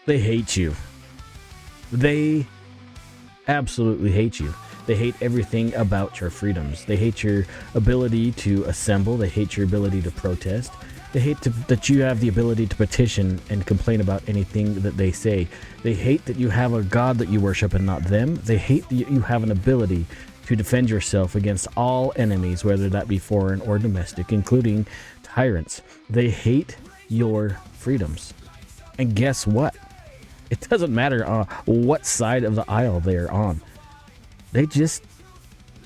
They hate you. They absolutely hate you. They hate everything about your freedoms. They hate your ability to assemble. They hate your ability to protest. They hate that you have the ability to petition and complain about anything that they say. They hate that you have a God that you worship and not them. They hate that you have an ability to defend yourself against all enemies, whether that be foreign or domestic, including tyrants. They hate your freedoms. And guess what? It doesn't matter what side of the aisle they're on. They just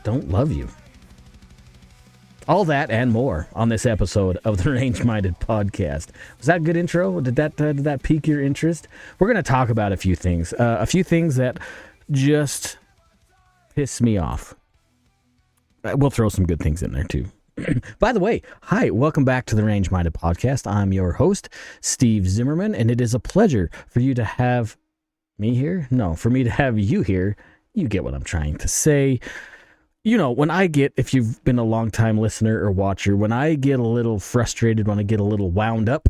don't love you. All that and more on this episode of the Range Minded Podcast. Was that a good intro? Did that pique your interest? We're going to talk about a few things that just piss me off. We'll throw some good things in there too. By the way, hi, welcome back to the Range Minded Podcast. I'm your host, Steve Zimmerman, and it is a pleasure for you to have me here. No, for me to have you here. You get what I'm trying to say. You know, if you've been a long time listener or watcher, when I get a little frustrated, when I get a little wound up,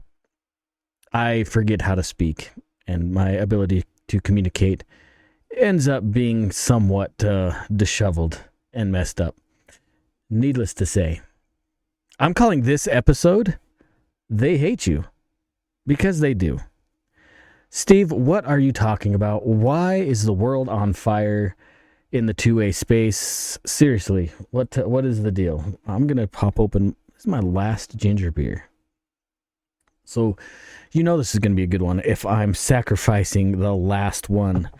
I forget how to speak, and my ability to communicate ends up being somewhat disheveled and messed up. Needless to say, I'm calling this episode, They Hate You, because they do. Steve, what are you talking about? Why is the world on fire in the two-way space? Seriously, what is the deal? I'm going to pop open, this is my last ginger beer. So, you know this is going to be a good one if I'm sacrificing the last one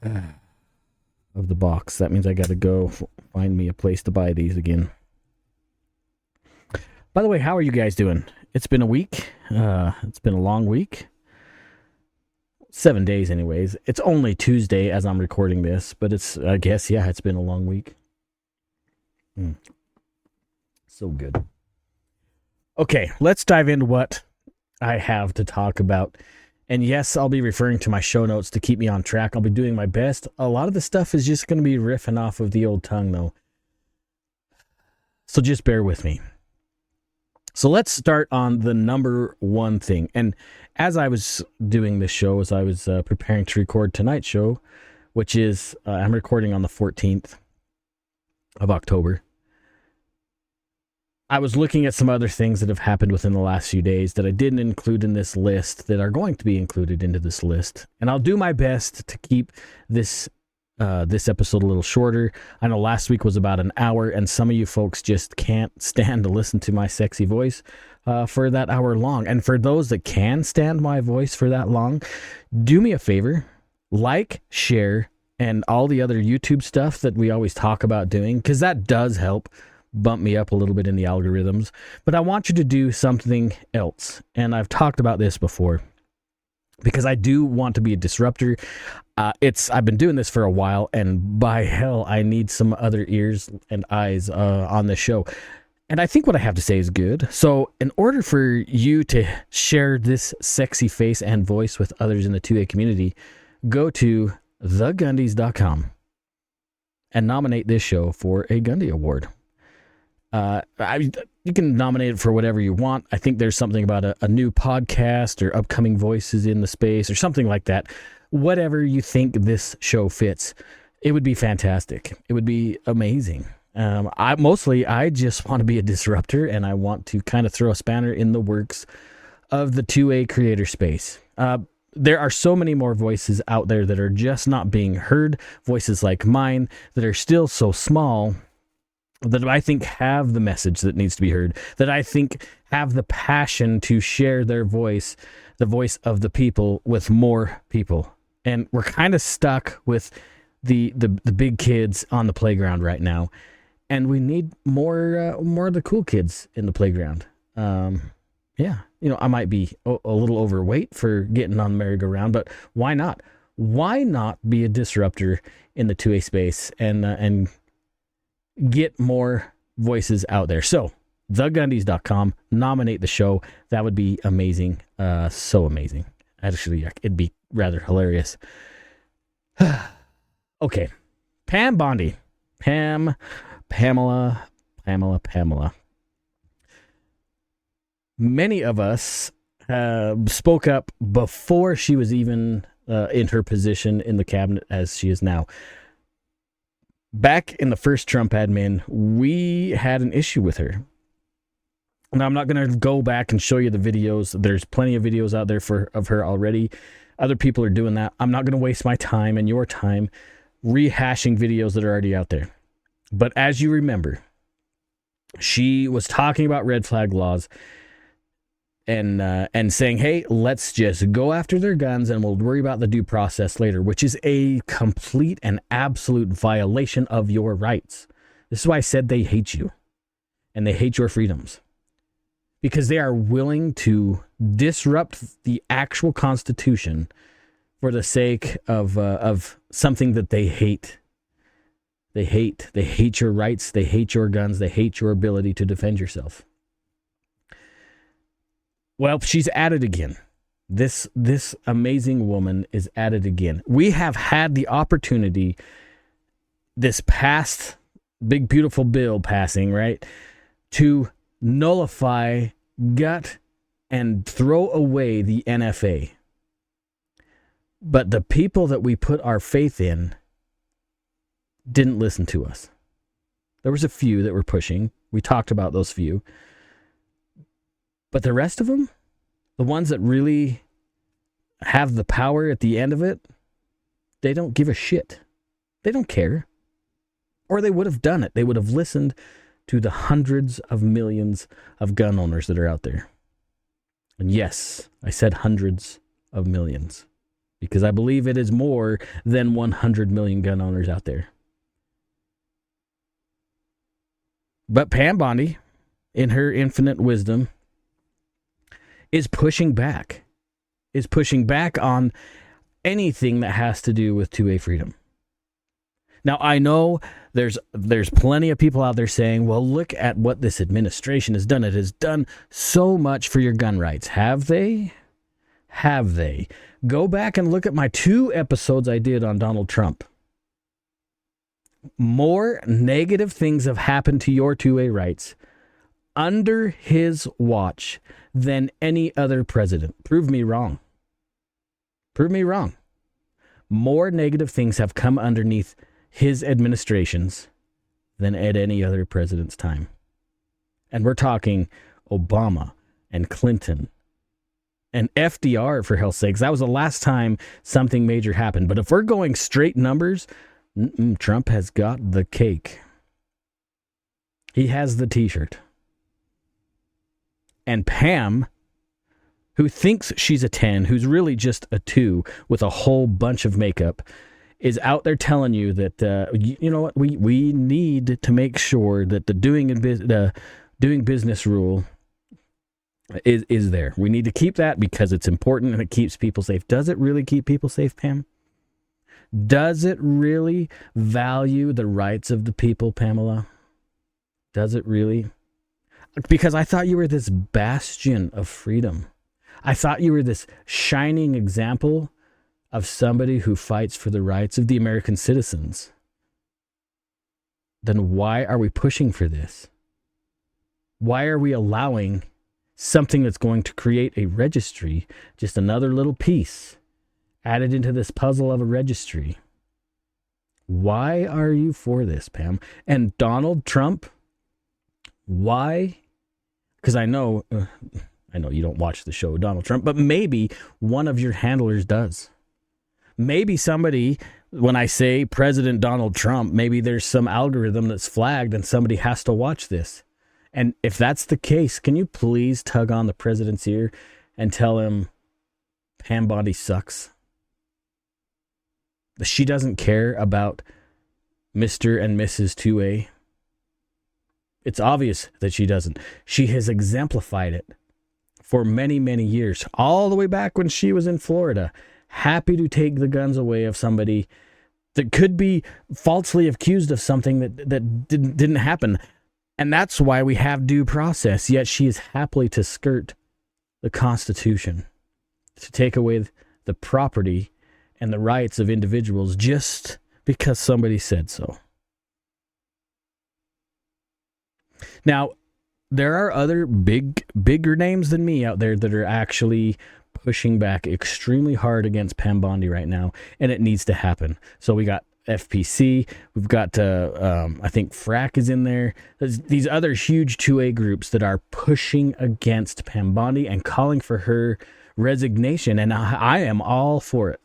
of the box. That means I got to go find me a place to buy these again. By the way, how are you guys doing? It's been a week. It's been a long week. 7 days anyways. It's only Tuesday as I'm recording this, but it's been a long week. So good. Okay, let's dive into what I have to talk about. And yes, I'll be referring to my show notes to keep me on track. I'll be doing my best. A lot of the stuff is just going to be riffing off of the old tongue though. So just bear with me. So let's start on the number one thing. And as I was doing this show, as I was preparing to record tonight's show, which is, I'm recording on the 14th of October, I was looking at some other things that have happened within the last few days that I didn't include in this list that are going to be included into this list. And I'll do my best to keep this episode a little shorter. I know last week was about an hour, and some of you folks just can't stand to listen to my sexy voice for that hour long. And for those that can stand my voice for that long, do me a favor, like, share, and all the other YouTube stuff that we always talk about doing, because that does help bump me up a little bit in the algorithms. But I want you to do something else, and I've talked about this before, because I do want to be a disruptor. I've been doing this for a while, and by hell, I need some other ears and eyes on this show. And I think what I have to say is good. So in order for you to share this sexy face and voice with others in the 2A community, go to thegundys.com and nominate this show for a Gundy Award. You can nominate it for whatever you want. I think there's something about a new podcast or upcoming voices in the space or something like that. Whatever you think this show fits, it would be fantastic. It would be amazing. I just want to be a disruptor, and I want to kind of throw a spanner in the works of the 2A creator space. There are so many more voices out there that are just not being heard, voices like mine that are still so small, that I think have the message that needs to be heard, that I think have the passion to share their voice, the voice of the people, with more people. And we're kind of stuck with the big kids on the playground right now, and we need more of the cool kids in the playground. I might be a little overweight for getting on the merry-go-round, but why not? Why not be a disruptor in the 2A space and get more voices out there? So, thegundys.com, nominate the show. That would be amazing. So amazing. Actually, it'd be rather hilarious. Okay. Pam Bondi. Pamela. Many of us spoke up before she was even in her position in the cabinet as she is now. Back in the first Trump admin, we had an issue with her. Now, I'm not going to go back and show you the videos. There's plenty of videos out there of her already. Other people are doing that. I'm not going to waste my time and your time rehashing videos that are already out there. But as you remember, she was talking about red flag laws and saying, hey, let's just go after their guns and we'll worry about the due process later, which is a complete and absolute violation of your rights. This is why I said they hate you and they hate your freedoms. Because they are willing to disrupt the actual Constitution for the sake of something that they hate. They hate your rights. They hate your guns. They hate your ability to defend yourself. Well, she's at it again. This amazing woman is at it again. We have had the opportunity this past big, beautiful bill passing, right, to nullify, gut, and throw away the NFA. But the people that we put our faith in didn't listen to us. There was a few that were pushing. We talked about those few. But the rest of them, the ones that really have the power at the end of it, they don't give a shit. They don't care. Or they would have done it. They would have listened to the hundreds of millions of gun owners that are out there. And yes, I said hundreds of millions, because I believe it is more than 100 million gun owners out there. But Pam Bondi, in her infinite wisdom, is pushing back on anything that has to do with 2A freedom. Now, I know there's plenty of people out there saying, well, look at what this administration has done. It has done so much for your gun rights. Have they? Have they? Go back and look at my 2 episodes I did on Donald Trump. More negative things have happened to your 2A rights under his watch than any other president. Prove me wrong. Prove me wrong. More negative things have come underneath his administrations than at any other president's time. And we're talking Obama and Clinton and FDR, for hell's sakes. That was the last time something major happened. But if we're going straight numbers, Trump has got the cake. He has the t-shirt. And Pam, who thinks she's a 10, who's really just a 2 with a whole bunch of makeup, is out there telling you that, you know what, we need to make sure that the doing business rule is there. We need to keep that because it's important and it keeps people safe. Does it really keep people safe, Pam? Does it really value the rights of the people, Pamela? Does it really? Because I thought you were this bastion of freedom. I thought you were this shining example of somebody who fights for the rights of the American citizens. Then why are we pushing for this? Why are we allowing something that's going to create a registry, just another little piece added into this puzzle of a registry? Why are you for this, Pam? And Donald Trump, why? Because I know you don't watch the show Donald Trump, but maybe one of your handlers does. Maybe somebody, when I say President Donald Trump, maybe there's some algorithm that's flagged and somebody has to watch this. And if that's the case, can you please tug on the president's ear and tell him Pam Bondi sucks? She doesn't care about Mr. and Mrs. 2A. It's obvious that she doesn't. She has exemplified it for many, many years, all the way back when she was in Florida, happy to take the guns away of somebody that could be falsely accused of something that didn't happen. And that's why we have due process, yet she is happily to skirt the Constitution, to take away the property and the rights of individuals just because somebody said so. Now, there are other bigger names than me out there that are actually pushing back extremely hard against Pam Bondi right now, and it needs to happen. So we got FPC, we've got, I think FRAC is in there. There's these other huge 2A groups that are pushing against Pam Bondi and calling for her resignation, and I am all for it.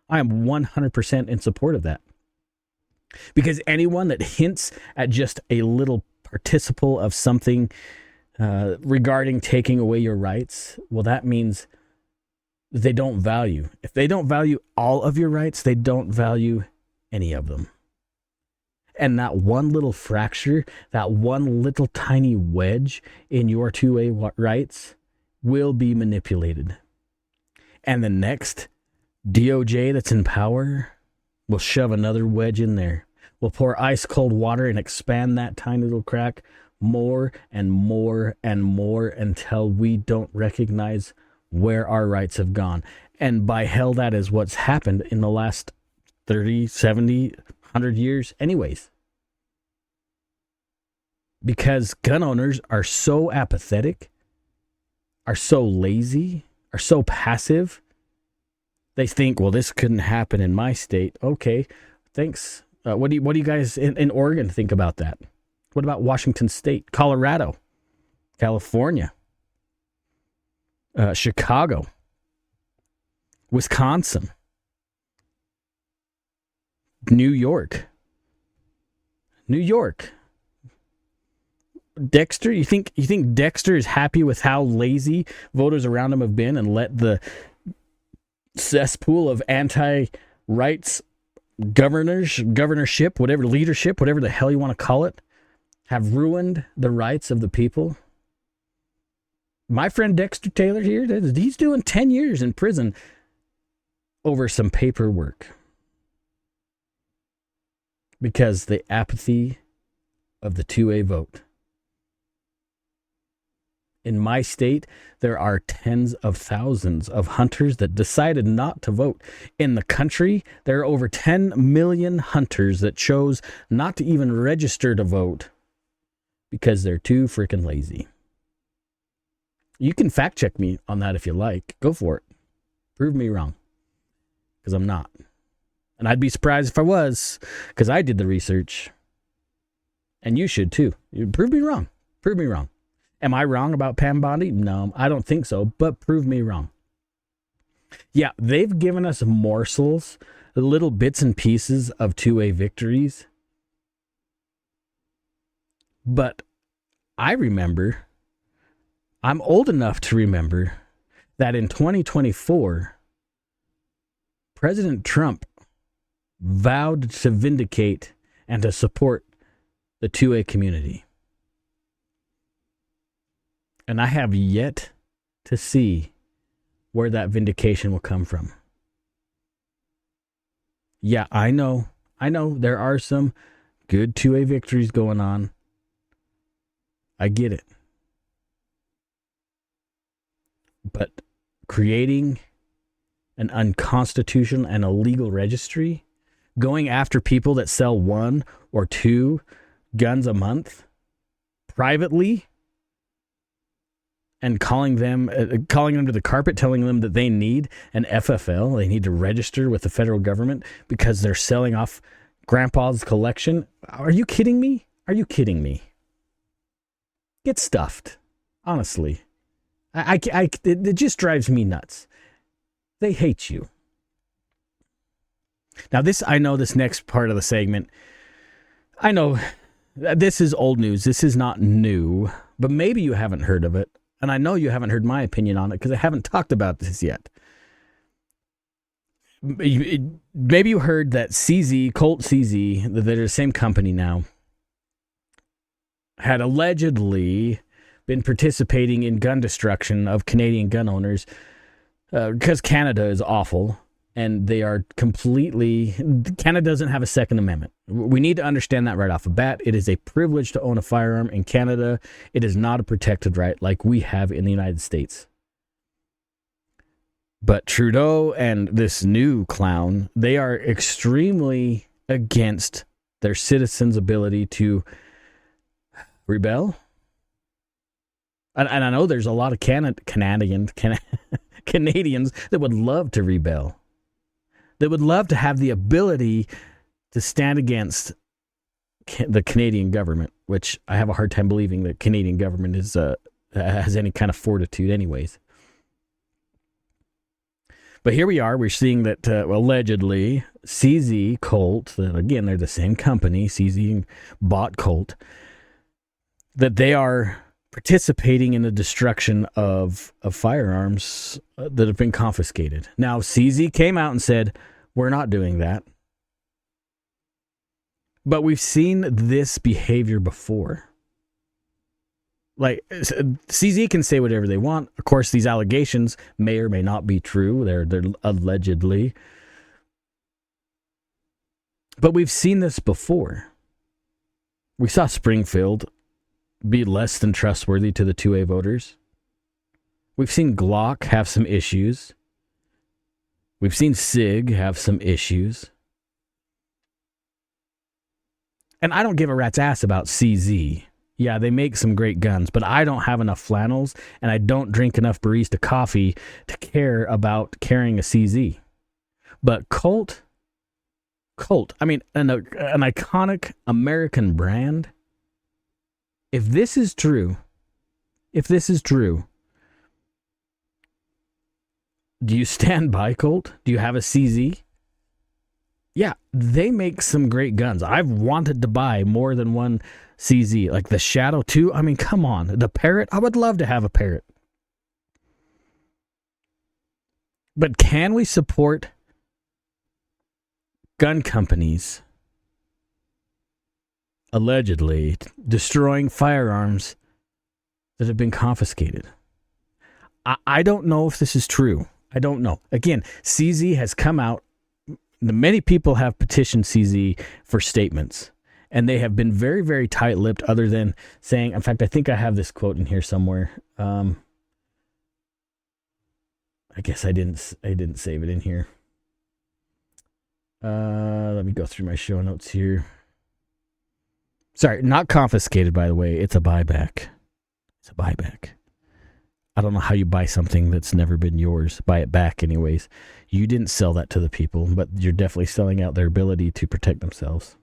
I am 100% in support of that. Because anyone that hints at just a little participle of something regarding taking away your rights, well, that means they don't value. If they don't value all of your rights, they don't value any of them. And that one little fracture, that one little tiny wedge in your 2A rights will be manipulated. And the next DOJ that's in power will shove another wedge in there. We'll pour ice cold water and expand that tiny little crack more and more and more until we don't recognize where our rights have gone. And by hell, that is what's happened in the last 30, 70, 100 years anyways. Because gun owners are so apathetic, are so lazy, are so passive. They think, well, this couldn't happen in my state. Okay, thanks. What do you guys in Oregon think about that? What about Washington State, Colorado, California, Chicago, Wisconsin, New York? Dexter, you think Dexter is happy with how lazy voters around him have been and let the cesspool of anti-rights governorship, whatever leadership, whatever the hell you want to call it, have ruined the rights of the people? My friend Dexter Taylor here, he's doing 10 years in prison over some paperwork because the apathy of the 2A vote. In my state, there are tens of thousands of hunters that decided not to vote. In the country, there are over 10 million hunters that chose not to even register to vote because they're too freaking lazy. You can fact check me on that if you like. Go for it. Prove me wrong. Because I'm not. And I'd be surprised if I was, because I did the research. And you should too. Prove me wrong. Prove me wrong. Am I wrong about Pam Bondi? No, I don't think so, but prove me wrong. Yeah, they've given us morsels, little bits and pieces of 2A victories. But I'm old enough to remember that in 2024, President Trump vowed to vindicate and to support the 2A community. And I have yet to see where that vindication will come from. Yeah, I know there are some good 2A victories going on. I get it. But creating an unconstitutional and illegal registry, going after people that sell 1 or 2 guns a month privately, and calling them to the carpet, telling them that they need an FFL, they need to register with the federal government because they're selling off grandpa's collection. Are you kidding me? Are you kidding me? Get stuffed. Honestly. It just drives me nuts. They hate you. Now I know this next part of the segment, I know this is old news. This is not new, but maybe you haven't heard of it. And I know you haven't heard my opinion on it because I haven't talked about this yet. Maybe you heard that Colt CZ, they're the same company now, had allegedly been participating in gun destruction of Canadian gun owners because Canada is awful and they are Canada doesn't have a Second Amendment. We need to understand that right off the bat. It is a privilege to own a firearm in Canada. It is not a protected right like we have in the United States. But Trudeau and this new clown, they are extremely against their citizens' ability to rebel, And I know there's a lot of Canadians that would love to rebel. That would love to have the ability to stand against the Canadian government, which I have a hard time believing the Canadian government has any kind of fortitude anyways. But here we are. We're seeing that allegedly CZ Colt, that again, they're the same company, CZ bought Colt, that they are participating in the destruction of firearms that have been confiscated. Now, CZ came out and said, we're not doing that. But we've seen this behavior before. Like, CZ can say whatever they want. Of course, these allegations may or may not be true. They're allegedly. But we've seen this before. We saw Springfield be less than trustworthy to the 2A voters. We've seen Glock have some issues. We've seen SIG have some issues. And I don't give a rat's ass about CZ. Yeah, they make some great guns, but I don't have enough flannels, and I don't drink enough barista coffee to care about carrying a CZ. But Colt, I mean, an iconic American brand. If this is true, do you stand by Colt? Do you have a CZ? Yeah, they make some great guns. I've wanted to buy more than one CZ, like the Shadow 2. I mean, come on. The Parrot, I would love to have a Parrot. But can we support gun companies allegedly destroying firearms that have been confiscated? I don't know if this is true. I don't know. Again, CZ has come out. Many people have petitioned CZ for statements, and they have been very, very tight-lipped other than saying, in fact, I think I have this quote in here somewhere. I guess I didn't save it in here. Let me go through my show notes here. Sorry, not confiscated, by the way. It's a buyback. I don't know how you buy something that's never been yours. Buy it back anyways. You didn't sell that to the people, but you're definitely selling out their ability to protect themselves.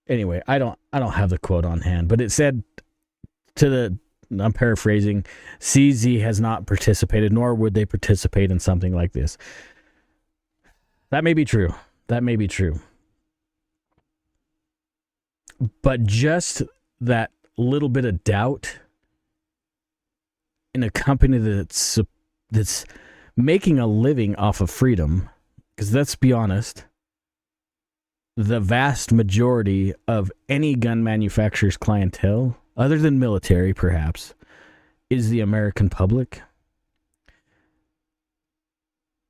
Anyway, I don't have the quote on hand, but it said I'm paraphrasing, CZ has not participated, nor would they participate in something like this. That may be true. But just that little bit of doubt in a company that's making a living off of freedom, because let's be honest, the vast majority of any gun manufacturer's clientele, other than military perhaps, is the American public.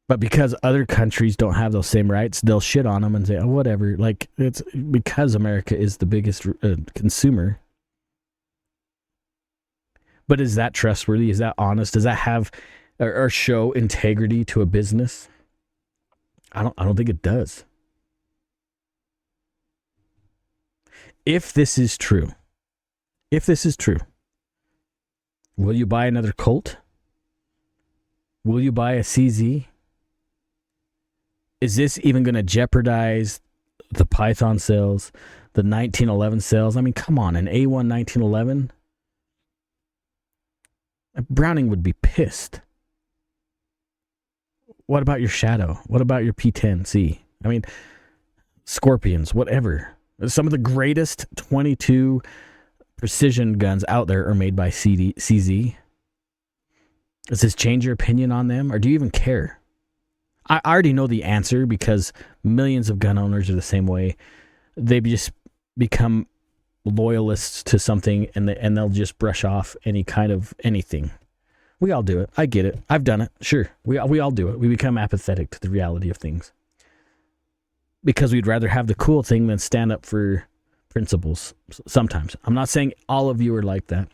But because other countries don't have those same rights, they'll shit on them and say, oh, whatever. Like, it's because America is the biggest consumer. But is that trustworthy? Is that honest? Does that have or show integrity to a business? I don't think it does. If this is true, will you buy another Colt? Will you buy a CZ? Is this even going to jeopardize the Python sales, the 1911 sales? I mean, come on, an A1 1911? Browning would be pissed. What about your Shadow? What about your P10C? I mean, Scorpions, whatever. Some of the greatest 22 precision guns out there are made by CZ. Does this change your opinion on them, or do you even care? I already know the answer because millions of gun owners are the same way. They just become loyalists to something, and they'll just brush off any kind of anything. We all do it. I get it. I've done it. Sure. We all do it. We become apathetic to the reality of things because we'd rather have the cool thing than stand up for principles sometimes. I'm not saying all of you are like that,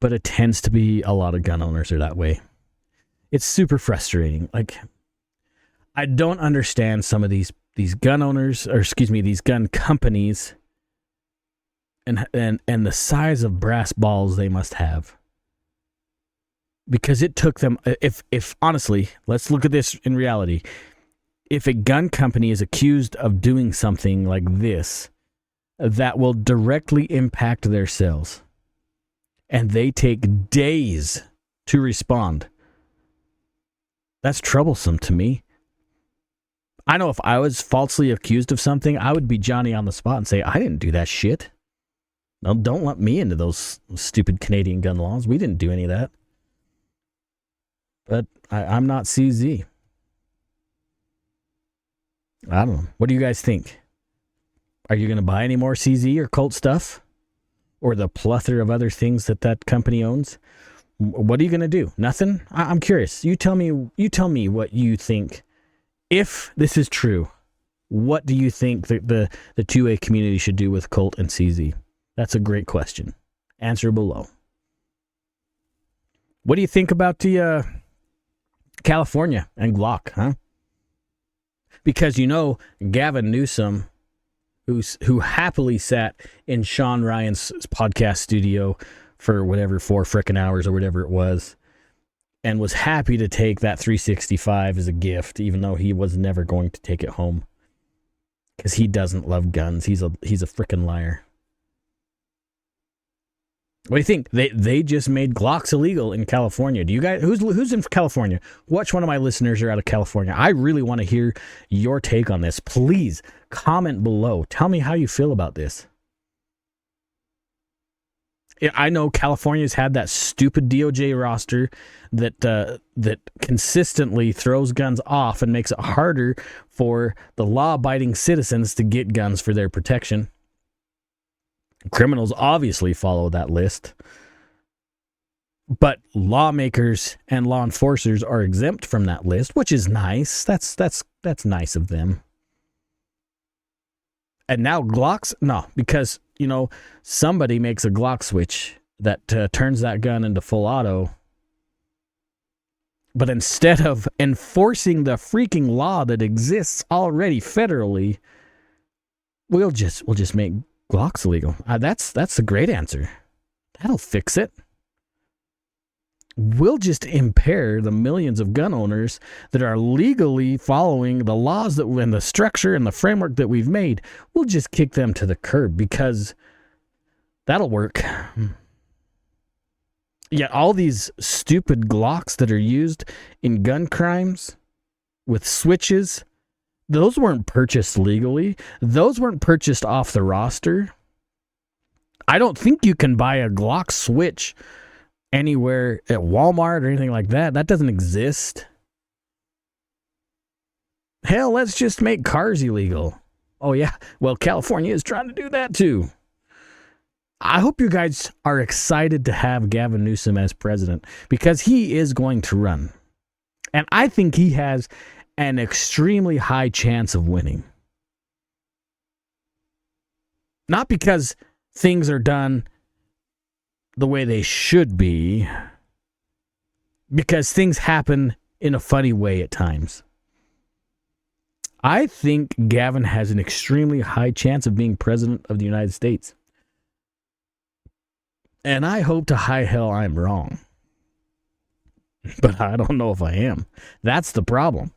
but it tends to be a lot of gun owners are that way. It's super frustrating. Like, I don't understand some of these gun owners, or excuse me, these gun companies and the size of brass balls they must have. Because it took them, if honestly, let's look at this in reality. If a gun company is accused of doing something like this, that will directly impact their sales, and they take days to respond, that's troublesome to me. I know if I was falsely accused of something, I would be Johnny on the spot and say, I didn't do that shit. No, don't let me into those stupid Canadian gun laws. We didn't do any of that. But I'm not CZ. I don't know. What do you guys think? Are you going to buy any more CZ or Colt stuff? Or the plethora of other things that company owns? What are you going to do? Nothing? I'm curious. You tell me what you think. If this is true, what do you think the 2A community should do with Colt and CZ? That's a great question. Answer below. What do you think about the California and Glock, huh? Because Gavin Newsom, who happily sat in Sean Ryan's podcast studio for whatever 4 frickin' hours or whatever it was, and was happy to take that 365 as a gift, even though he was never going to take it home because he doesn't love guns. He's a frickin' liar. What do you think? They just made Glocks illegal in California. Do you guys who's in California? Which one of my listeners are out of California? I really want to hear your take on this. Please comment below. Tell me how you feel about this. I know California's had that stupid DOJ roster that consistently throws guns off and makes it harder for the law-abiding citizens to get guns for their protection. Criminals obviously follow that list. But lawmakers and law enforcers are exempt from that list, which is nice. That's nice of them. And now Glocks? No, because, somebody makes a Glock switch that turns that gun into full auto. But instead of enforcing the freaking law that exists already federally, we'll just make Glocks illegal. That's a great answer. That'll fix it. We'll just impair the millions of gun owners that are legally following the laws and the structure and the framework that we've made. We'll just kick them to the curb because that'll work. Yet all these stupid Glocks that are used in gun crimes with switches, those weren't purchased legally. Those weren't purchased off the roster. I don't think you can buy a Glock switch anywhere at Walmart or anything like that. That doesn't exist. Hell, let's just make cars illegal. Oh yeah, well, California is trying to do that too. I hope you guys are excited to have Gavin Newsom as president because he is going to run. And I think he has an extremely high chance of winning. Not because things are done the way they should be, because things happen in a funny way at times. I think Gavin has an extremely high chance of being president of the United States. And I hope to high hell I'm wrong. But I don't know if I am. That's the problem.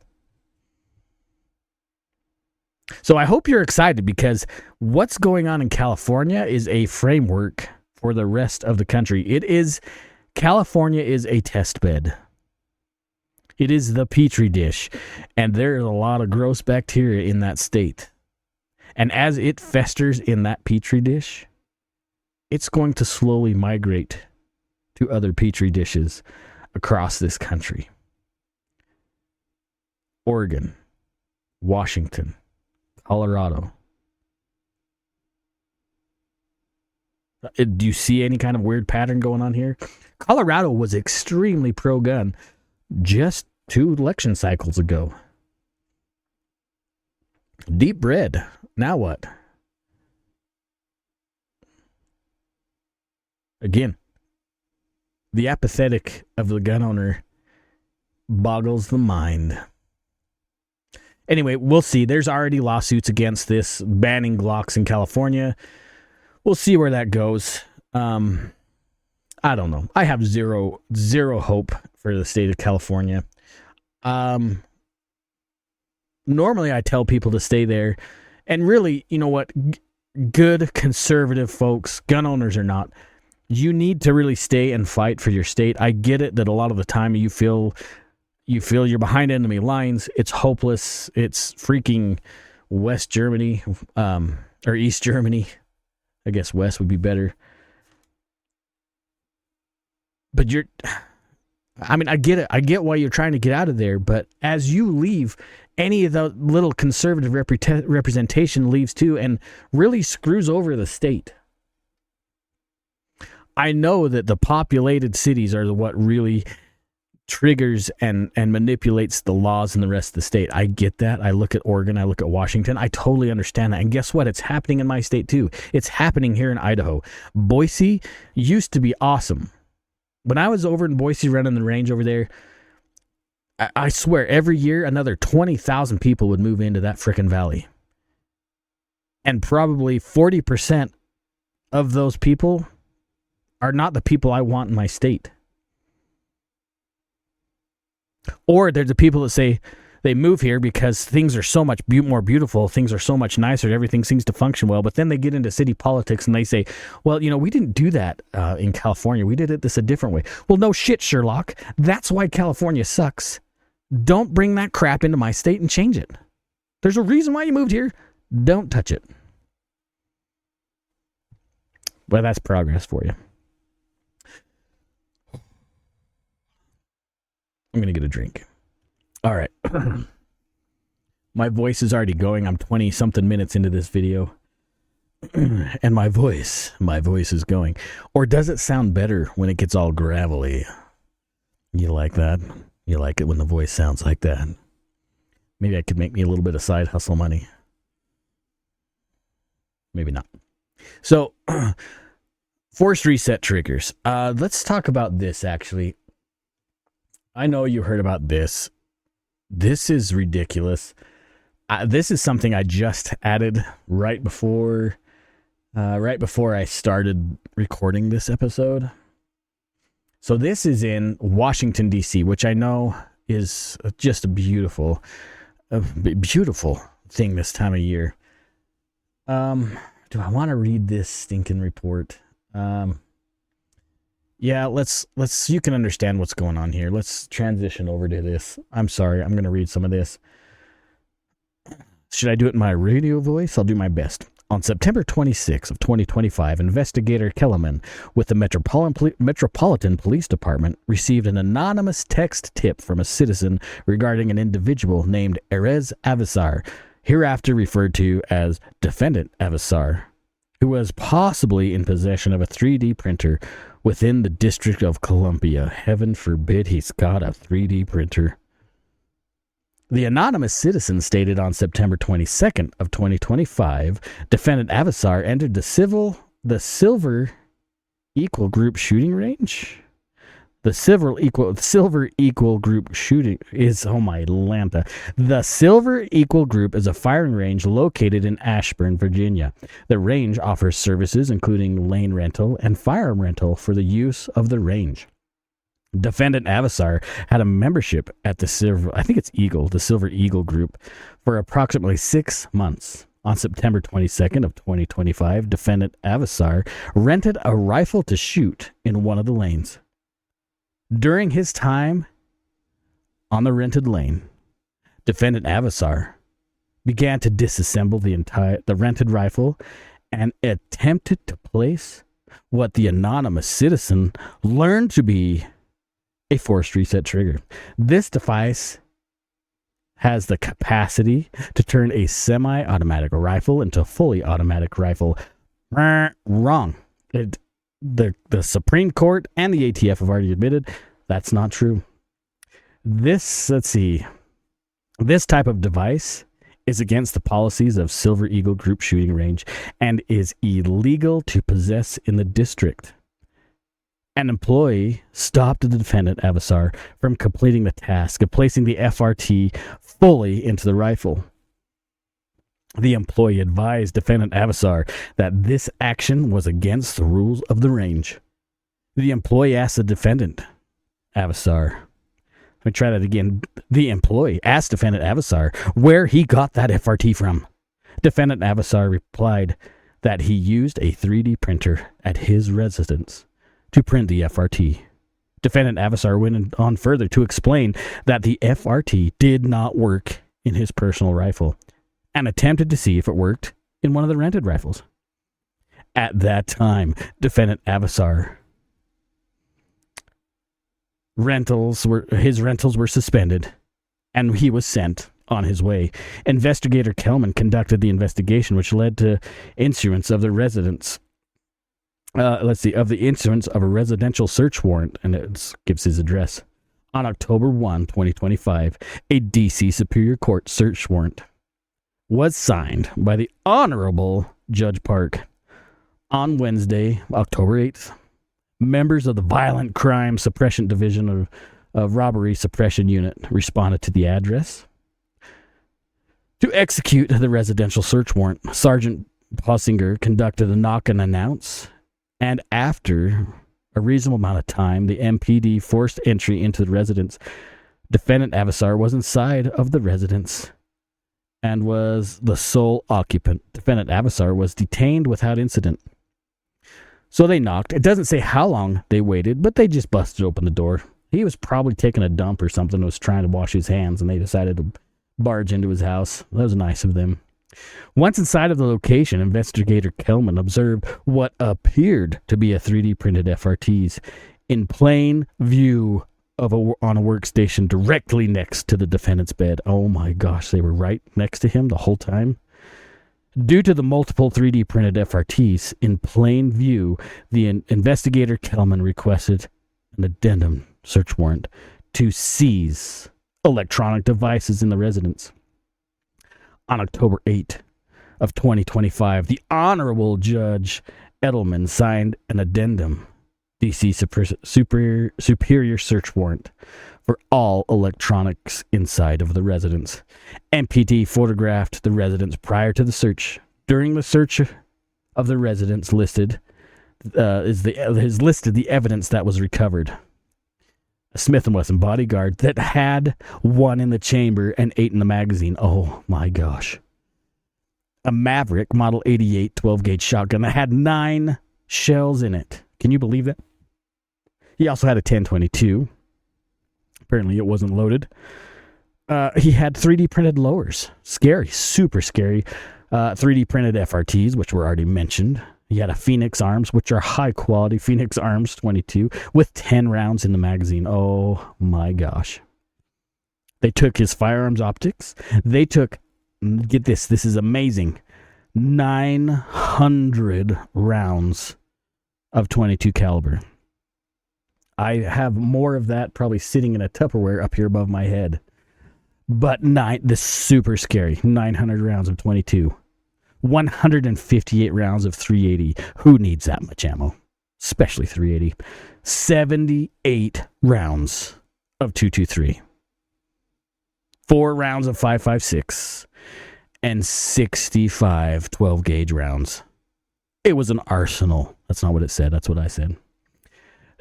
So I hope you're excited because what's going on in California is a framework for the rest of the country. California is a test bed. It is the petri dish, and there is a lot of gross bacteria in that state. And as it festers in that petri dish, it's going to slowly migrate to other petri dishes across this country. Oregon, Washington, Colorado. Do you see any kind of weird pattern going on here? Colorado was extremely pro-gun just 2 election cycles ago. Deep red. Now what? Again, the apathetic of the gun owner boggles the mind. Anyway, we'll see. There's already lawsuits against this, banning Glocks in California. we'll see where that goes. I don't know. I have zero hope for the state of California. Normally I tell people to stay there, and really, you know what? Good conservative folks, gun owners or not, you need to really stay and fight for your state. I get it that a lot of the time you feel you're behind enemy lines. It's hopeless. It's freaking West Germany, or East Germany. I guess West would be better. But I get it. I get why you're trying to get out of there. But as you leave, any of the little conservative representation leaves too, and really screws over the state. I know that the populated cities are what really triggers and manipulates the laws in the rest of the state. I get that. I look at Oregon. I look at Washington. I totally understand that. And guess what? It's happening in my state too. It's happening here in Idaho. Boise used to be awesome. When I was over in Boise running the range over there, I swear every year another 20,000 people would move into that frickin' valley. And probably 40% of those people are not the people I want in my state. Or they're the people that say they move here because things are so much more beautiful, things are so much nicer, everything seems to function well, but then they get into city politics and they say, well, we didn't do that in California. We did this a different way. Well, no shit, Sherlock. That's why California sucks. Don't bring that crap into my state and change it. There's a reason why you moved here. Don't touch it. Well, that's progress for you. I'm going to get a drink. All right. My voice is already going. I'm 20-something minutes into this video. And my voice is going. Or does it sound better when it gets all gravelly? You like that? You like it when the voice sounds like that? Maybe I could make me a little bit of side hustle money. Maybe not. So, forced reset triggers. Let's talk about this, actually. I know you heard about this. This is ridiculous. This is something I just added right before I started recording this episode. So this is in Washington, D.C., which I know is just a beautiful thing this time of year. Do I want to read this stinking report? Yeah, let's you can understand what's going on here. Let's transition over to this. I'm sorry, I'm going to read some of this. Should I do it in my radio voice? I'll do my best. On September 26 of 2025, investigator Kellerman with the Metropolitan Police Department received an anonymous text tip from a citizen regarding an individual named Erez Avisar, hereafter referred to as Defendant Avisar, who was possibly in possession of a 3D printer within the District of Columbia. Heaven forbid he's got a 3D printer. The anonymous citizen stated on September 22nd of 2025, Defendant Avisar entered the Silver Equal Group shooting range. The Silver Equal Group shooting is, oh my Lanta. The Silver Equal Group is a firing range located in Ashburn, Virginia. The range offers services including lane rental and firearm rental for the use of the range. Defendant Avisar had a membership at the Silver Eagle Group for approximately 6 months. On September 22nd of 2025, Defendant Avisar rented a rifle to shoot in one of the lanes. During his time on the rented lane, Defendant Avisar began to disassemble the rented rifle and attempted to place what the anonymous citizen learned to be a forced reset trigger. This device has the capacity to turn a semi-automatic rifle into a fully automatic rifle. Wrong. The Supreme Court and the ATF have already admitted that's not true. This type of device is against the policies of Silver Eagle Group shooting range and is illegal to possess in the district. An employee stopped the Defendant Avisar from completing the task of placing the FRT fully into the rifle. The employee advised defendant Avasar that this action was against the rules of the range. The employee asked the defendant, Avasar. Let me try that again. The employee asked defendant Avasar where he got that FRT from. Defendant Avasar replied that he used a 3D printer at his residence to print the FRT. Defendant Avasar went on further to explain that the FRT did not work in his personal rifle and attempted to see if it worked in one of the rented rifles. At that time, defendant Avasar his rentals were suspended and he was sent on his way. Investigator Kelman conducted the investigation, which led to issuance of the residence. Of the issuance of a residential search warrant, and it gives his address. On October 1, 2025, a D.C. Superior Court search warrant was signed by the Honorable Judge Park. On Wednesday, October 8th, members of the Violent Crime Suppression Division of Robbery Suppression Unit responded to the address to execute the residential search warrant. Sergeant Possinger conducted a knock and announce, and after a reasonable amount of time, the MPD forced entry into the residence. Defendant Avasar was inside of the residence and was the sole occupant. Defendant Avasar was detained without incident. So they knocked. It doesn't say how long they waited, but they just busted open the door. He was probably taking a dump or something, was trying to wash his hands, and they decided to barge into his house. That was nice of them. Once inside of the location, investigator Kelman observed what appeared to be a 3D printed FRTs in plain view on a workstation directly next to the defendant's bed. Oh my gosh, they were right next to him the whole time. Due to the multiple 3D printed FRTs in plain view, the investigator Kelman requested an addendum search warrant to seize electronic devices in the residence. On October 8 of 2025, the Honorable Judge Edelman signed an addendum, D.C. Superior Search Warrant, for all electronics inside of the residence. MPD photographed the residence prior to the search. During the search of the residence is listed the evidence that was recovered. A Smith & Wesson bodyguard that had 1 in the chamber and 8 in the magazine. Oh my gosh. A Maverick Model 88 12-gauge shotgun that had 9 shells in it. Can you believe that? He also had a 10-22. Apparently it wasn't loaded. He had 3D printed lowers. Scary, super scary. 3D printed FRTs, which were already mentioned. He had a Phoenix Arms, which are high quality Phoenix Arms 22 with 10 rounds in the magazine. Oh my gosh. They took his firearms optics. They took, get this is amazing, 900 rounds of 22 caliber. I have more of that probably sitting in a Tupperware up here above my head. But this super scary. 900 rounds of 22. 158 rounds of 380. Who needs that much ammo? Especially 380. 78 rounds of 223. 4 rounds of 5.56. And 65 12-gauge rounds. It was an arsenal. That's not what it said. That's what I said.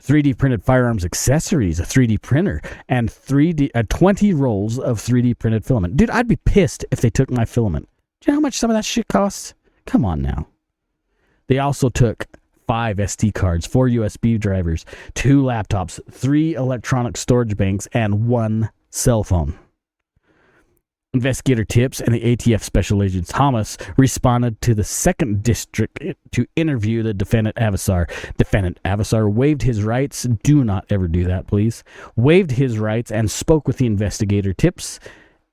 3D printed firearms accessories, a 3D printer, and 20 rolls of 3D printed filament. Dude, I'd be pissed if they took my filament. Do you know how much some of that shit costs? Come on now. They also took 5 SD cards, 4 USB drivers, 2 laptops, 3 electronic storage banks, and 1 cell phone. Investigator Tips and the ATF Special Agent Thomas responded to the 2nd District to interview the defendant Avasar. Defendant Avasar waived his rights. Do not ever do that, please. Waived his rights and spoke with the investigator Tips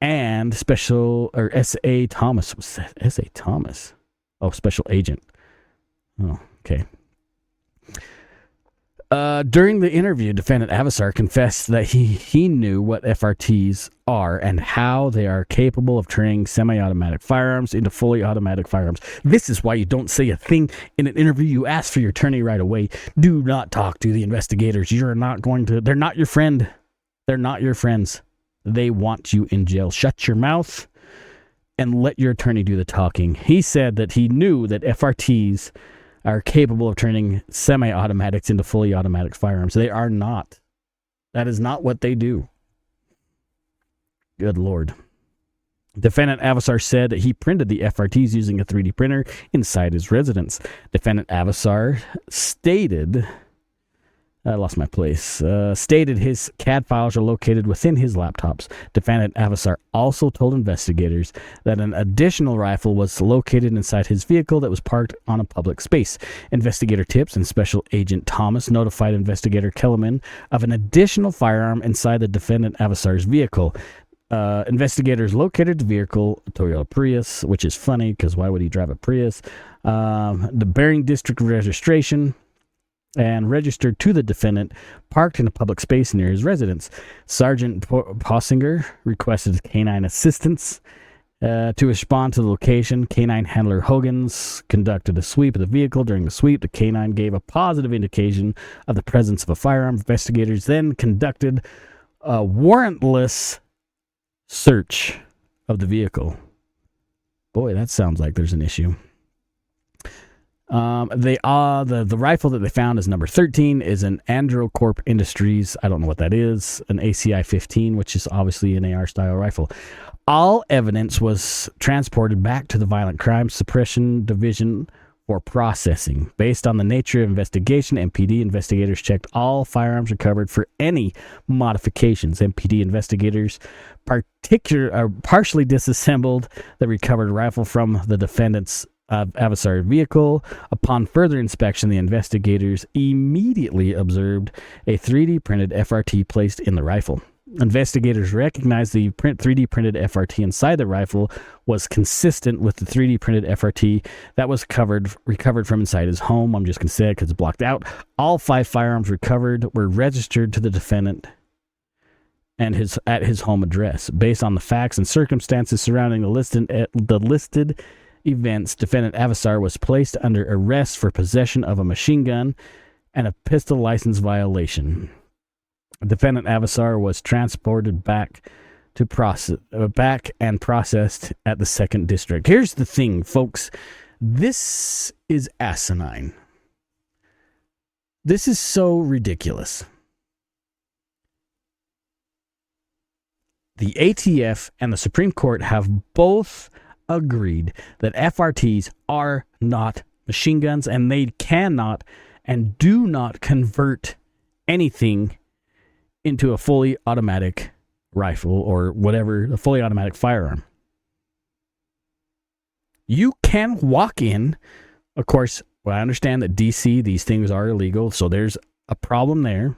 and S.A. Thomas. What's that? S.A. Thomas. Oh, Special Agent. Oh, okay. During the interview, defendant Avasar confessed that he knew what FRTs are and how they are capable of turning semi-automatic firearms into fully automatic firearms. This is why you don't say a thing in an interview. You ask for your attorney right away. Do not talk to the investigators. They're not your friend. They're not your friends. They want you in jail. Shut your mouth and let your attorney do the talking. He said that he knew that FRTs are capable of turning semi-automatics into fully automatic firearms. They are not. That is not what they do. Good Lord. Defendant Avasar said that he printed the FRTs using a 3D printer inside his residence. Defendant Avasar stated... I lost my place. Stated his CAD files are located within his laptops. Defendant Avasar also told investigators that an additional rifle was located inside his vehicle that was parked on a public space. Investigator Tips and Special Agent Thomas notified Investigator Kellerman of an additional firearm inside the defendant Avasar's vehicle. Investigators located the vehicle, a Toyota Prius, which is funny because why would he drive a Prius? The Bering District registration, and registered to the defendant, parked in a public space near his residence. Sergeant Possinger requested canine assistance to respond to the location. Canine handler Hogan's conducted a sweep of the vehicle. During the sweep, the canine gave a positive indication of the presence of a firearm. Investigators then conducted a warrantless search of the vehicle. Boy, that sounds like there's an issue. The rifle that they found is number 13, is an AndroCorp Industries. I don't know what that is. An ACI 15, which is obviously an AR style rifle. All evidence was transported back to the Violent Crimes Suppression Division for processing. Based on the nature of investigation, MPD investigators checked all firearms recovered for any modifications. MPD investigators partially disassembled the recovered rifle from the defendant's Avasar vehicle. Upon further inspection, the investigators immediately observed a 3D printed FRT placed in the rifle. Investigators recognized the 3D printed FRT inside the rifle was consistent with the 3D printed FRT that was recovered from inside his home. I'm just going to say it because it's blocked out. All 5 firearms recovered were registered to the defendant and at his home address. Based on the facts and circumstances surrounding the listed events, defendant Avasar was placed under arrest for possession of a machine gun and a pistol license violation. Defendant Avasar was transported back and processed at the 2nd District. Here's the thing, folks. This is asinine. This is so ridiculous. The ATF and the Supreme Court have both agreed that FRTs are not machine guns, and they cannot and do not convert anything into a fully automatic rifle or whatever, a fully automatic firearm. You can walk in, of course, well, I understand that DC, these things are illegal, so there's a problem there.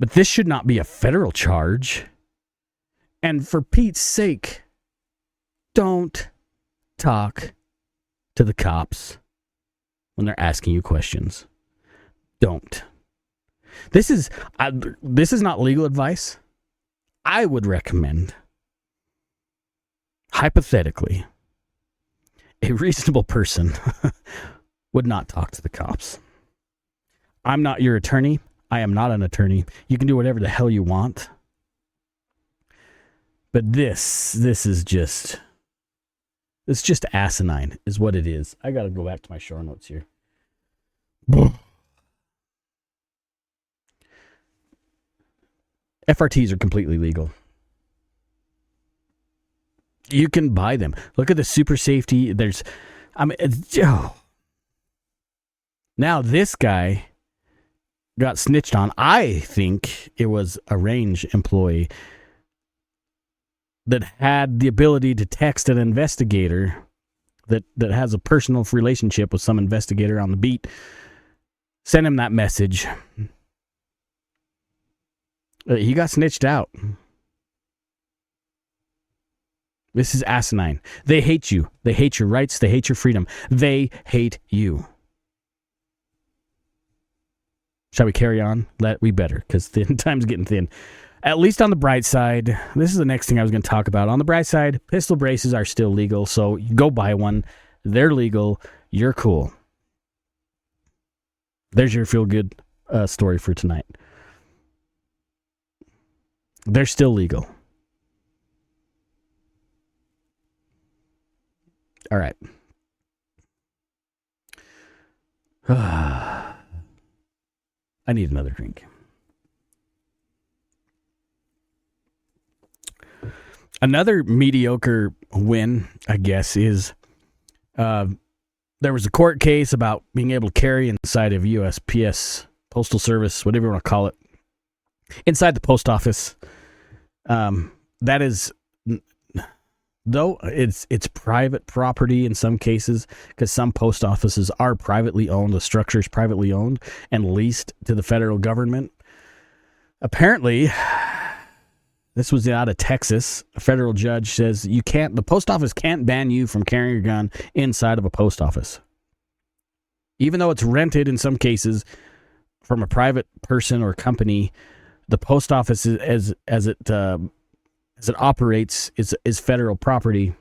But this should not be a federal charge. And for Pete's sake, don't talk to the cops when they're asking you questions. Don't. This is not legal advice. I would recommend, hypothetically, a reasonable person would not talk to the cops. I'm not your attorney. I am not an attorney. You can do whatever the hell you want. But this is just... It's just asinine, is what it is. I got to go back to my show notes here. FRTs are completely legal. You can buy them. Look at the super safety. Now this guy got snitched on. I think it was a range employee that had the ability to text an investigator that has a personal relationship with some investigator on the beat, send him that message. He got snitched out. This is asinine. They hate you. They hate your rights. They hate your freedom. They hate you. Shall we carry on? We better, because the time's getting thin. At least on the bright side, this is the next thing I was going to talk about. On the bright side, pistol braces are still legal, so go buy one. They're legal. You're cool. There's your feel-good story for tonight. They're still legal. All right. I need another drink. Another mediocre win, I guess, is there was a court case about being able to carry inside of USPS, Postal Service, whatever you want to call it, inside the post office. That is, though it's private property in some cases, because some post offices are privately owned, the structure is privately owned and leased to the federal government. Apparently, this was out of Texas. A federal judge says the post office can't ban you from carrying a gun inside of a post office. Even though it's rented in some cases from a private person or company, the post office as it operates is federal property,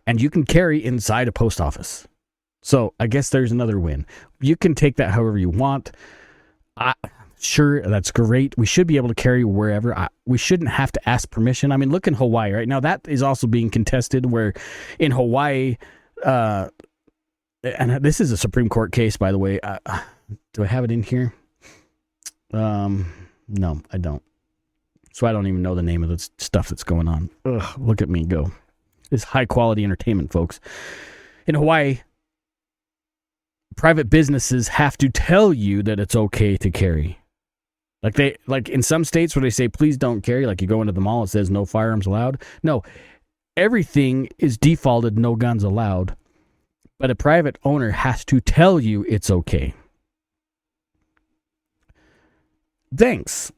and you can carry inside a post office. So I guess there's another win. You can take that however you want. Sure, that's great. We should be able to carry wherever. We shouldn't have to ask permission. I mean, look in Hawaii right now. That is also being contested, where in Hawaii, and this is a Supreme Court case, by the way. Do I have it in here? No, I don't. So I don't even know the name of the stuff that's going on. Ugh, look at me go. This high quality entertainment, folks. In Hawaii, private businesses have to tell you that it's okay to carry. Like in some states where they say, please don't carry, like you go into the mall, it says no firearms allowed. No, everything is defaulted, no guns allowed. But a private owner has to tell you it's okay. Thanks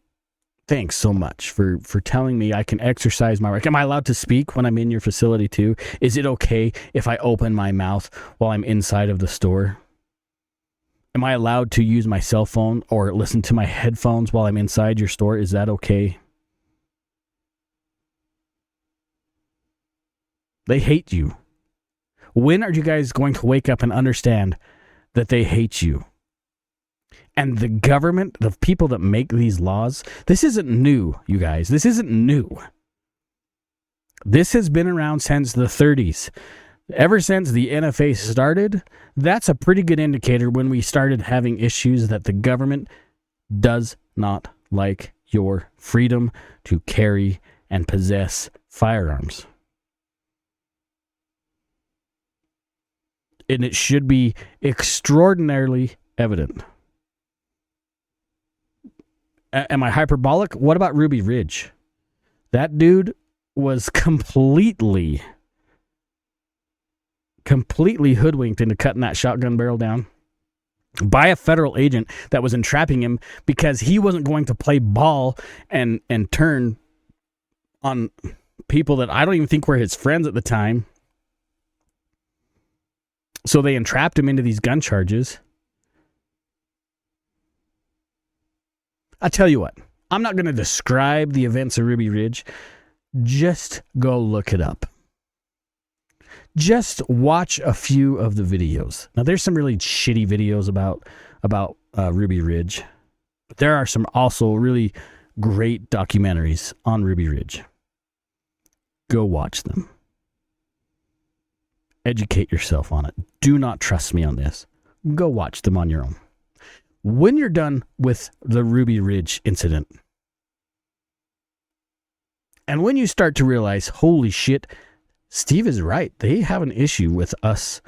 so much for telling me I can exercise my right. Am I allowed to speak when I'm in your facility too? Is it okay if I open my mouth while I'm inside of the store? Am I allowed to use my cell phone or listen to my headphones while I'm inside your store? Is that okay? They hate you. When are you guys going to wake up and understand that they hate you? And the government, the people that make these laws, this isn't new, you guys. This isn't new. This has been around since the 30s. Ever since the NFA started, that's a pretty good indicator when we started having issues that the government does not like your freedom to carry and possess firearms. And it should be extraordinarily evident. Am I hyperbolic? What about Ruby Ridge? That dude was completely hoodwinked into cutting that shotgun barrel down by a federal agent that was entrapping him because he wasn't going to play ball and turn on people that I don't even think were his friends at the time. So they entrapped him into these gun charges. I tell you what, I'm not going to describe the events of Ruby Ridge. Just go look it up. Just watch a few of the videos. Now, there's some really shitty videos about Ruby Ridge. But there are some also really great documentaries on Ruby Ridge. Go watch them. Educate yourself on it. Do not trust me on this. Go watch them on your own. When you're done with the Ruby Ridge incident, and when you start to realize, holy shit, Steve is right. They have an issue with us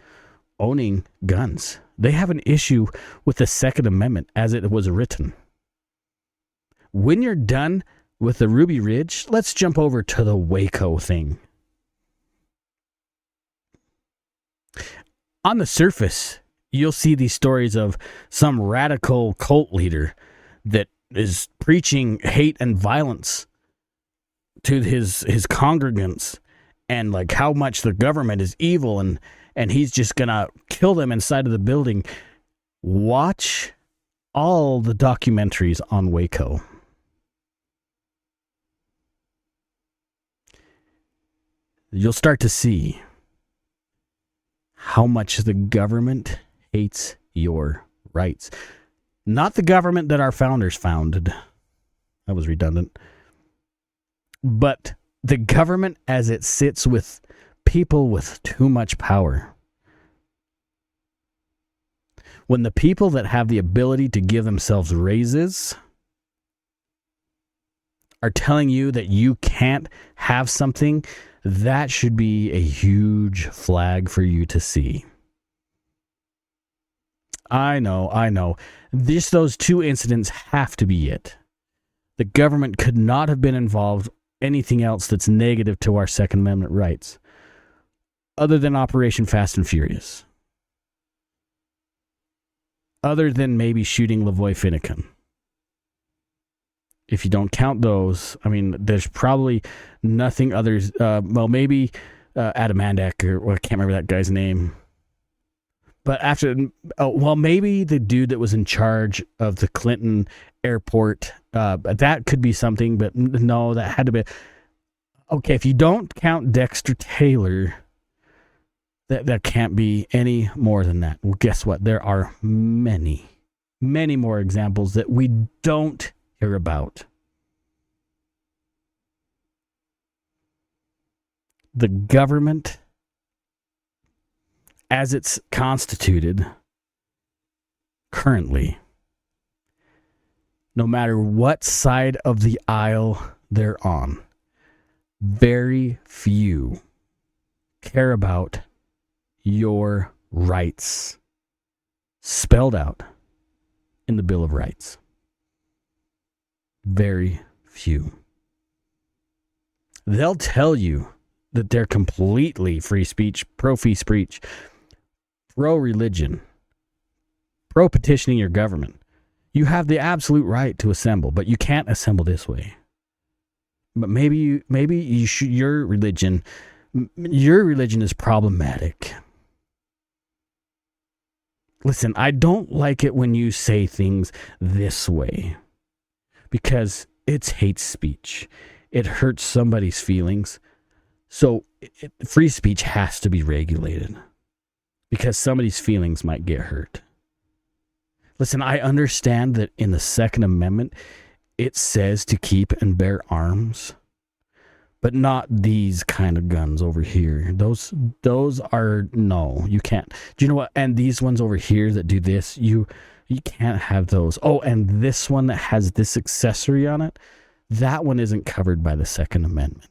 owning guns. They have an issue with the Second Amendment as it was written. When you're done with the Ruby Ridge, let's jump over to the Waco thing. On the surface, you'll see these stories of some radical cult leader that is preaching hate and violence to his congregants, and like how much the government is evil and he's just gonna kill them inside of the building. Watch all the documentaries on Waco. You'll start to see how much the government hates your rights. Not the government that our founders founded. That was redundant. But the government as it sits with people with too much power, when the people that have the ability to give themselves raises are telling you that you can't have something, that should be a huge flag for you to see. I know. Just those two incidents have to be it. The government could not have been involved anything else that's negative to our Second Amendment rights, other than Operation Fast and Furious. Other than maybe shooting Lavoy Finicum. If you don't count those, I mean, there's probably nothing others. Maybe Adam Mandak, or I can't remember that guy's name. But maybe the dude that was in charge of the Clinton airport, that could be something, but no, that had to be. Okay, if you don't count Dexter Taylor, that can't be any more than that. Well, guess what? There are many, many more examples that we don't hear about. The government, as it's constituted currently, no matter what side of the aisle they're on, very few care about your rights spelled out in the Bill of Rights. Very few. They'll tell you that they're completely free speech, pro-free speech, pro-religion, pro-petitioning your government. You have the absolute right to assemble, but you can't assemble this way. But maybe you should, your religion is problematic. Listen, I don't like it when you say things this way, because it's hate speech. It hurts somebody's feelings. So free speech has to be regulated, because somebody's feelings might get hurt. Listen, I understand that in the Second Amendment, it says to keep and bear arms, but not these kind of guns over here. Those are, no, you can't. Do you know what? And these ones over here that do this, you can't have those. Oh, and this one that has this accessory on it, that one isn't covered by the Second Amendment.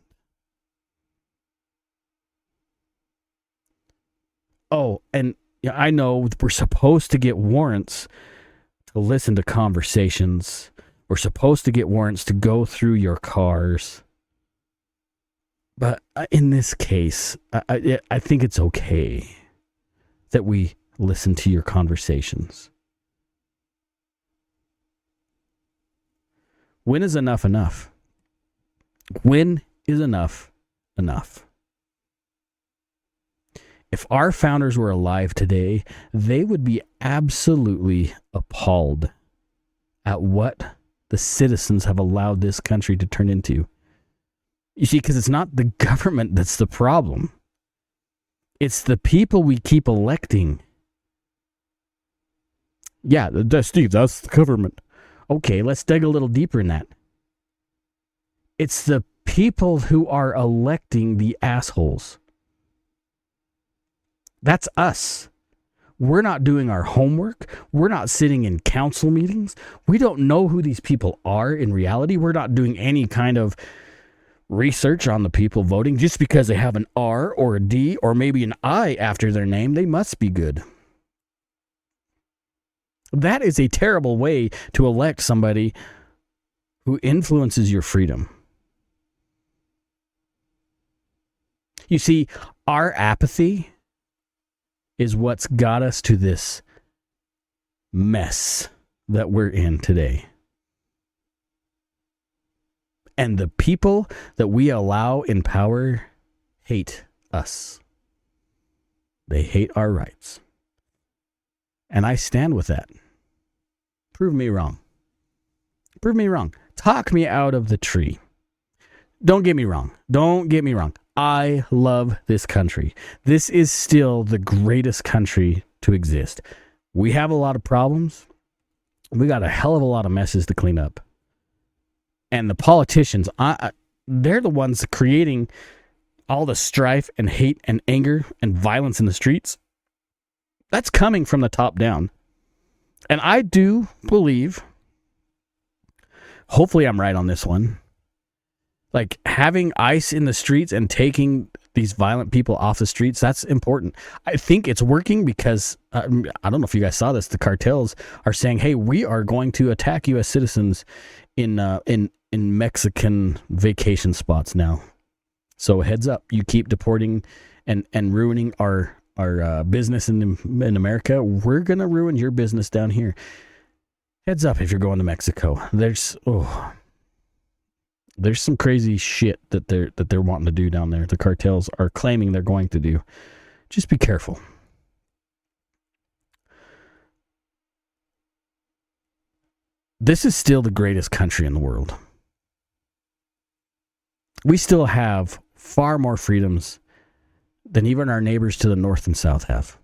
Oh, and I know we're supposed to get warrants to listen to conversations. We're supposed to get warrants to go through your cars. But in this case, I think it's okay that we listen to your conversations. When is enough enough? When is enough enough? If our founders were alive today, they would be absolutely appalled at what the citizens have allowed this country to turn into. You see, because it's not the government that's the problem. It's the people we keep electing. Yeah, Steve, that's the government. Okay, let's dig a little deeper in that. It's the people who are electing the assholes. That's us. We're not doing our homework. We're not sitting in council meetings. We don't know who these people are in reality. We're not doing any kind of research on the people voting. Just because they have an R or a D or maybe an I after their name, they must be good. That is a terrible way to elect somebody who influences your freedom. You see, our apathy is what's got us to this mess that we're in today. And the people that we allow in power hate us. They hate our rights. And I stand with that. Prove me wrong. Prove me wrong. Talk me out of the tree. Don't get me wrong. Don't get me wrong. I love this country. This is still the greatest country to exist. We have a lot of problems. We got a hell of a lot of messes to clean up. And the politicians, they're the ones creating all the strife and hate and anger and violence in the streets, that's coming from the top down. And I do believe, hopefully I'm right on this one, like having ICE in the streets and taking these violent people off the streets, that's important. I think it's working because, I don't know if you guys saw this, the cartels are saying, hey, we are going to attack U.S. citizens in Mexican vacation spots now. So heads up, you keep deporting and ruining our business in America, we're going to ruin your business down here. Heads up if you're going to Mexico. There's some crazy shit that they're wanting to do down there. The cartels are claiming they're going to do. Just be careful. This is still the greatest country in the world. We still have far more freedoms than even our neighbors to the north and south have.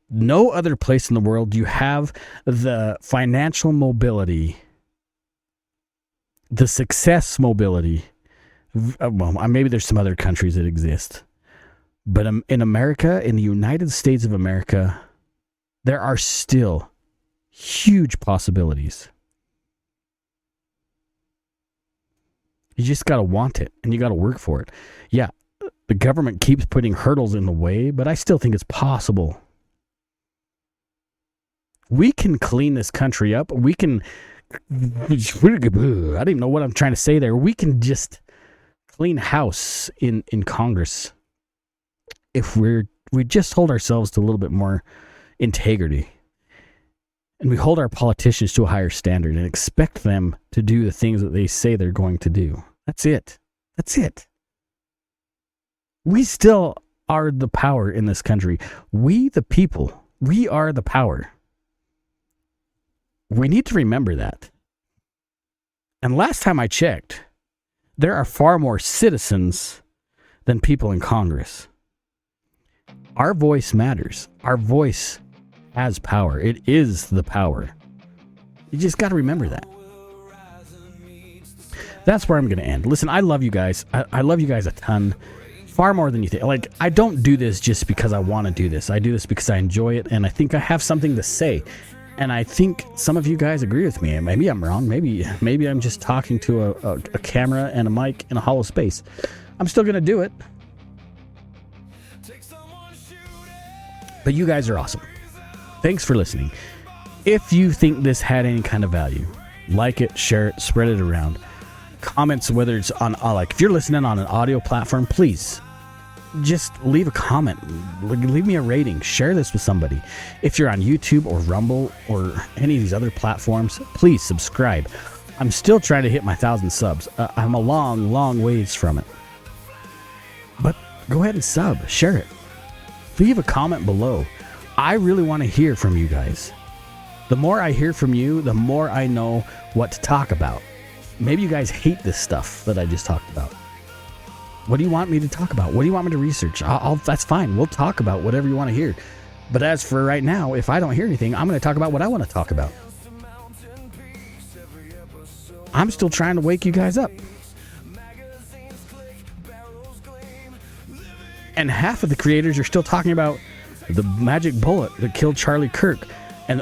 No other place in the world do you have the financial mobility, the success mobility. Well, maybe there's some other countries that exist. But in America, in the United States of America, there are still huge possibilities. You just got to want it, and you got to work for it. Yeah, the government keeps putting hurdles in the way, but I still think it's possible. We can clean this country up. We can, I don't even know what I'm trying to say there. We can just clean house in Congress if we just hold ourselves to a little bit more integrity. And we hold our politicians to a higher standard and expect them to do the things that they say they're going to do. That's it. That's it. We still are the power in this country. We, the people, we are the power. We need to remember that. And last time I checked, there are far more citizens than people in Congress. Our voice matters. Our voice has power. It is the power. You just got to remember that. That's where I'm going to end. Listen, I love you guys. I love you guys a ton. Far more than you think. Like, I don't do this just because I want to do this. I do this because I enjoy it, and I think I have something to say. And I think some of you guys agree with me. Maybe I'm wrong. Maybe I'm just talking to a camera and a mic in a hollow space. I'm still going to do it. But you guys are awesome. Thanks for listening. If you think this had any kind of value, like it, share it, spread it around. Comments, whether it's on, like, if you're listening on an audio platform, please just leave a comment. Leave me a rating. Share this with somebody. If you're on YouTube or Rumble or any of these other platforms, please subscribe. I'm still trying to hit my 1,000 subs. I'm a long ways from it. But go ahead and sub. Share it. Leave a comment below. I really want to hear from you guys. The more I hear from you, the more I know what to talk about. Maybe you guys hate this stuff that I just talked about. What do you want me to talk about? What do you want me to research? That's fine. We'll talk about whatever you want to hear. But as for right now, if I don't hear anything, I'm going to talk about what I want to talk about. I'm still trying to wake you guys up. And half of the creators are still talking about the magic bullet that killed Charlie Kirk,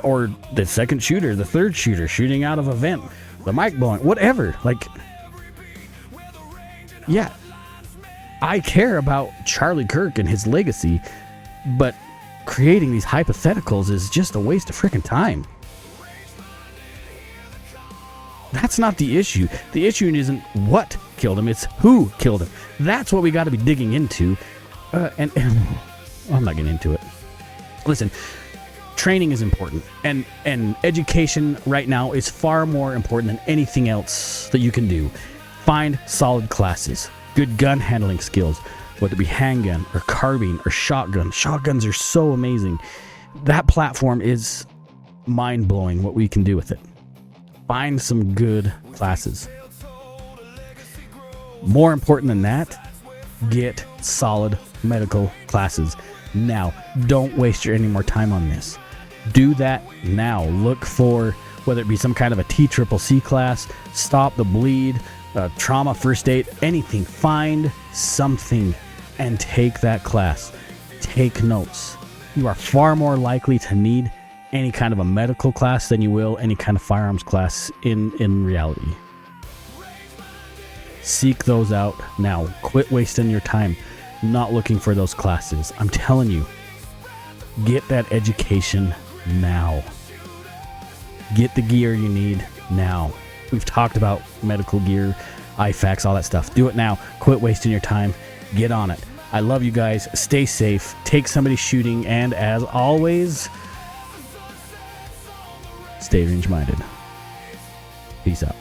or the second shooter, the third shooter shooting out of a vent, the mic blowing, whatever. Like, yeah, I care about Charlie Kirk and his legacy, but creating these hypotheticals is just a waste of freaking time. That's not the issue. The issue isn't what killed him, it's who killed him. That's what we got to be digging into. And I'm not getting into it. Listen, training is important, and education right now is far more important than anything else that you can do. Find solid classes, good gun handling skills, whether it be handgun or carbine or shotgun. Shotguns are so amazing. That platform is mind-blowing what we can do with it. Find some good classes. More important than that, get solid medical classes now. Don't waste any more time on this. Do that now. Look for whether it be some kind of a TCCC class, Stop the Bleed, trauma, first aid, anything. Find something and take that class. Take notes. You are far more likely to need any kind of a medical class than you will any kind of firearms class in reality. Seek those out now. Quit wasting your time not looking for those classes. I'm telling you, get that education now. Get the gear you need now. We've talked about medical gear, IFAKs, all that stuff. Do it now. Quit wasting your time. Get on it. I love you guys. Stay safe. Take somebody shooting. And as always, stay range-minded. Peace out.